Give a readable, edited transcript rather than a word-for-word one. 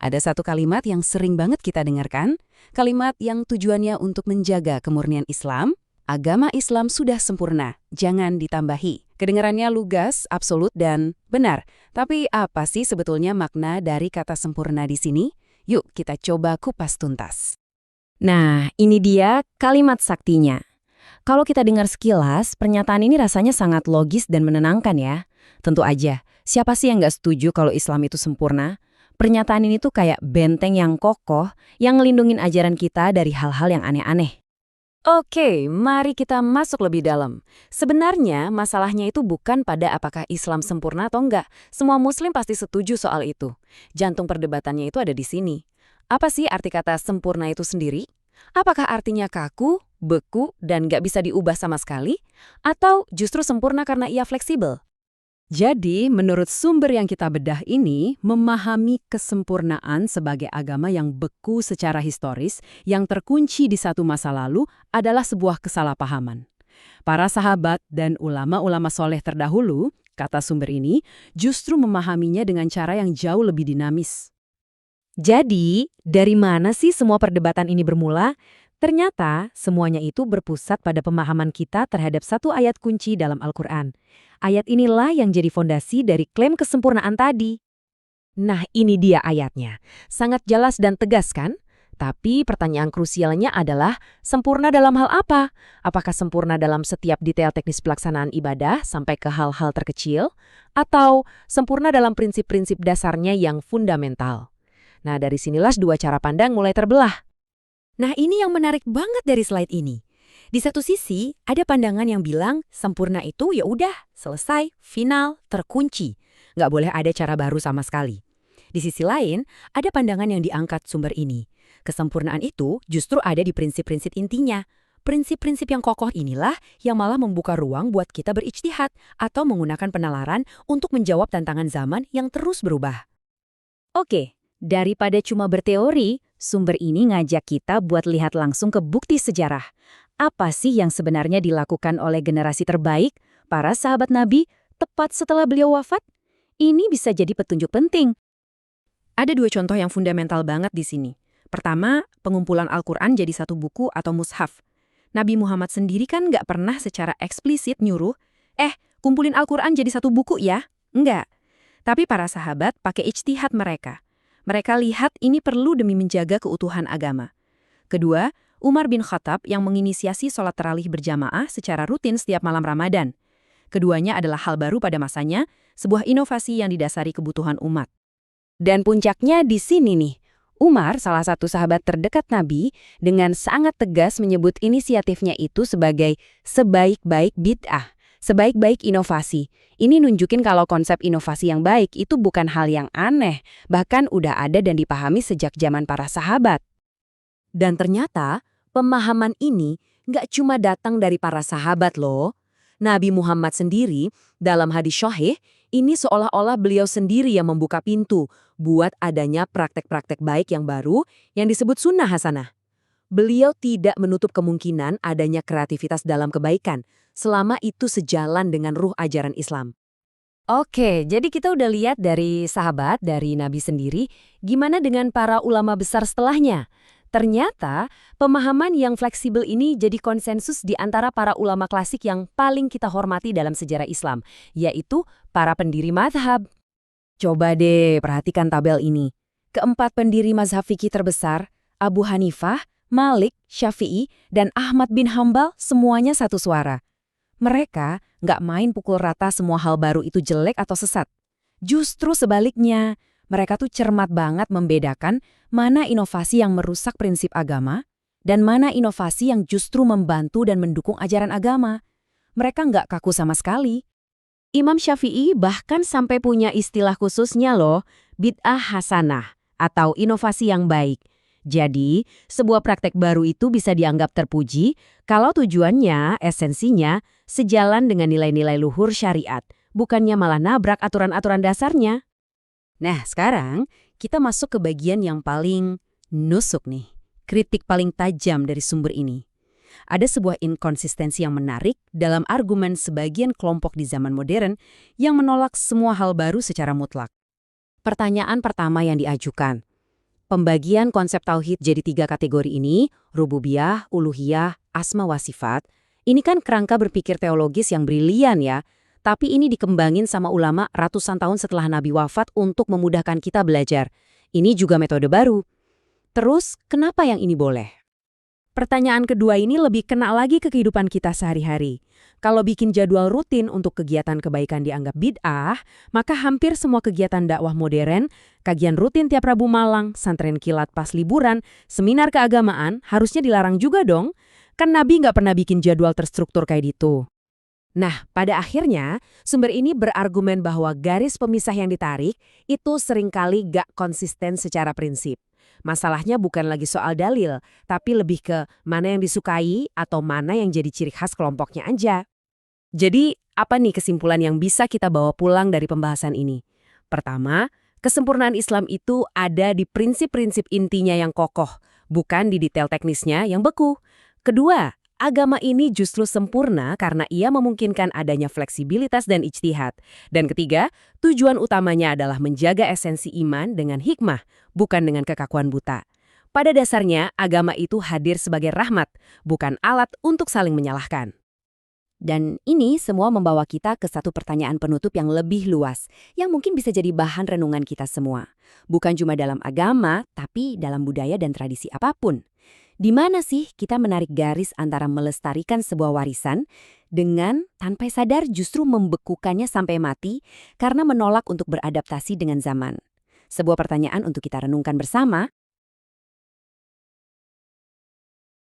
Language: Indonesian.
Ada satu kalimat yang sering banget kita dengarkan, kalimat yang tujuannya untuk menjaga kemurnian Islam, agama Islam sudah sempurna, jangan ditambahi. Kedengarannya lugas, absolut, dan benar. Tapi apa sih sebetulnya makna dari kata sempurna di sini? Yuk kita coba kupas tuntas. Nah, ini dia kalimat saktinya. Kalau kita dengar sekilas, pernyataan ini rasanya sangat logis dan menenangkan ya. Tentu aja, siapa sih yang nggak setuju kalau Islam itu sempurna? Pernyataan ini tuh kayak benteng yang kokoh yang ngelindungin ajaran kita dari hal-hal yang aneh-aneh. Oke, mari kita masuk lebih dalam. Sebenarnya masalahnya itu bukan pada apakah Islam sempurna atau enggak. Semua muslim pasti setuju soal itu. Jantung perdebatannya itu ada di sini. Apa sih arti kata sempurna itu sendiri? Apakah artinya kaku, beku, dan nggak bisa diubah sama sekali? Atau justru sempurna karena ia fleksibel? Jadi, menurut sumber yang kita bedah ini, memahami kesempurnaan sebagai agama yang beku secara historis, yang terkunci di satu masa lalu, adalah sebuah kesalahpahaman. Para sahabat dan ulama-ulama soleh terdahulu, kata sumber ini, justru memahaminya dengan cara yang jauh lebih dinamis. Jadi, dari mana sih semua perdebatan ini bermula? Ternyata, semuanya itu berpusat pada pemahaman kita terhadap satu ayat kunci dalam Al-Quran. Ayat inilah yang jadi fondasi dari klaim kesempurnaan tadi. Nah, ini dia ayatnya. Sangat jelas dan tegas kan? Tapi pertanyaan krusialnya adalah, sempurna dalam hal apa? Apakah sempurna dalam setiap detail teknis pelaksanaan ibadah sampai ke hal-hal terkecil? Atau sempurna dalam prinsip-prinsip dasarnya yang fundamental? Nah, dari sinilah dua cara pandang mulai terbelah. Nah, ini yang menarik banget dari slide ini. Di satu sisi, ada pandangan yang bilang sempurna itu ya udah, selesai, final, terkunci. Nggak boleh ada cara baru sama sekali. Di sisi lain, ada pandangan yang diangkat sumber ini. Kesempurnaan itu justru ada di prinsip-prinsip intinya. Prinsip-prinsip yang kokoh inilah yang malah membuka ruang buat kita berijtihad atau menggunakan penalaran untuk menjawab tantangan zaman yang terus berubah. Oke, daripada cuma berteori, sumber ini ngajak kita buat lihat langsung ke bukti sejarah. Apa sih yang sebenarnya dilakukan oleh generasi terbaik, para sahabat Nabi, tepat setelah beliau wafat? Ini bisa jadi petunjuk penting. Ada dua contoh yang fundamental banget di sini. Pertama, pengumpulan Al-Quran jadi satu buku atau mushaf. Nabi Muhammad sendiri kan nggak pernah secara eksplisit nyuruh, kumpulin Al-Quran jadi satu buku ya? Enggak. Tapi para sahabat pakai ijtihad mereka. Mereka lihat ini perlu demi menjaga keutuhan agama. Kedua, Umar bin Khattab yang menginisiasi sholat tarawih berjamaah secara rutin setiap malam Ramadan. Keduanya adalah hal baru pada masanya, sebuah inovasi yang didasari kebutuhan umat. Dan puncaknya di sini nih, Umar, salah satu sahabat terdekat Nabi, dengan sangat tegas menyebut inisiatifnya itu sebagai sebaik-baik bid'ah, sebaik-baik inovasi. Ini nunjukin kalau konsep inovasi yang baik itu bukan hal yang aneh, bahkan udah ada dan dipahami sejak zaman para sahabat. Dan ternyata, pemahaman ini nggak cuma datang dari para sahabat loh. Nabi Muhammad sendiri, dalam hadis syahih, ini seolah-olah beliau sendiri yang membuka pintu buat adanya praktek-praktek baik yang baru yang disebut sunnah hasanah. Beliau tidak menutup kemungkinan adanya kreativitas dalam kebaikan, selama itu sejalan dengan ruh ajaran Islam. Oke, jadi kita udah lihat dari sahabat, dari Nabi sendiri, gimana dengan para ulama besar setelahnya? Ternyata, pemahaman yang fleksibel ini jadi konsensus di antara para ulama klasik yang paling kita hormati dalam sejarah Islam, yaitu para pendiri mazhab. Coba deh perhatikan tabel ini. Keempat pendiri mazhab fikih terbesar, Abu Hanifah, Malik, Syafi'i, dan Ahmad bin Hambal semuanya satu suara. Mereka nggak main pukul rata semua hal baru itu jelek atau sesat. Justru sebaliknya, mereka tuh cermat banget membedakan mana inovasi yang merusak prinsip agama dan mana inovasi yang justru membantu dan mendukung ajaran agama. Mereka nggak kaku sama sekali. Imam Syafi'i bahkan sampai punya istilah khususnya loh, bid'ah hasanah atau inovasi yang baik. Jadi, sebuah praktek baru itu bisa dianggap terpuji kalau tujuannya, esensinya, sejalan dengan nilai-nilai luhur syariat, bukannya malah nabrak aturan-aturan dasarnya. Nah, sekarang kita masuk ke bagian yang paling nusuk nih, kritik paling tajam dari sumber ini. Ada sebuah inkonsistensi yang menarik dalam argumen sebagian kelompok di zaman modern yang menolak semua hal baru secara mutlak. Pertanyaan pertama yang diajukan, Pembagian konsep tauhid jadi 3 kategori ini, rububiyah, uluhiyah, asma wa sifat, ini kan kerangka berpikir teologis yang brilian ya. Tapi ini dikembangin sama ulama ratusan tahun setelah Nabi wafat untuk memudahkan kita belajar. Ini juga metode baru. Terus, kenapa yang ini boleh? Pertanyaan kedua ini lebih kena lagi ke kehidupan kita sehari-hari. Kalau bikin jadwal rutin untuk kegiatan kebaikan dianggap bid'ah, maka hampir semua kegiatan dakwah modern, kajian rutin tiap Rabu malam, santren kilat pas liburan, seminar keagamaan, harusnya dilarang juga dong. Kan Nabi nggak pernah bikin jadwal terstruktur kayak gitu. Nah, pada akhirnya, sumber ini berargumen bahwa garis pemisah yang ditarik itu seringkali gak konsisten secara prinsip. Masalahnya bukan lagi soal dalil, tapi lebih ke mana yang disukai atau mana yang jadi ciri khas kelompoknya aja. Jadi, apa nih kesimpulan yang bisa kita bawa pulang dari pembahasan ini? Pertama, kesempurnaan Islam itu ada di prinsip-prinsip intinya yang kokoh, bukan di detail teknisnya yang beku. Kedua, agama ini justru sempurna karena ia memungkinkan adanya fleksibilitas dan ijtihad. Dan ketiga, tujuan utamanya adalah menjaga esensi iman dengan hikmah, bukan dengan kekakuan buta. Pada dasarnya, agama itu hadir sebagai rahmat, bukan alat untuk saling menyalahkan. Dan ini semua membawa kita ke satu pertanyaan penutup yang lebih luas, yang mungkin bisa jadi bahan renungan kita semua. Bukan cuma dalam agama, tapi dalam budaya dan tradisi apapun. Di mana sih kita menarik garis antara melestarikan sebuah warisan dengan tanpa sadar justru membekukannya sampai mati karena menolak untuk beradaptasi dengan zaman? Sebuah pertanyaan untuk kita renungkan bersama.